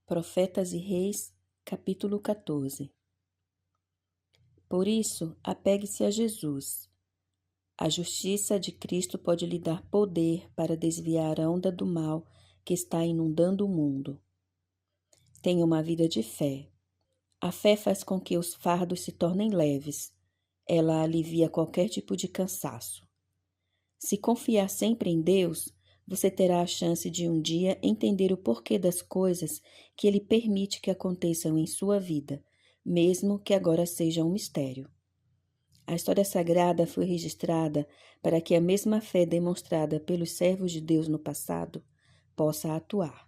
Profetas e Reis, capítulo 14. Por isso, apegue-se a Jesus. A justiça de Cristo pode lhe dar poder para desviar a onda do mal que está inundando o mundo. Tenha uma vida de fé. A fé faz com que os fardos se tornem leves. Ela alivia qualquer tipo de cansaço. Se confiar sempre em Deus, você terá a chance de um dia entender o porquê das coisas que Ele permite que aconteçam em sua vida, mesmo que agora seja um mistério. A história sagrada foi registrada para que a mesma fé demonstrada pelos servos de Deus no passado possa atuar.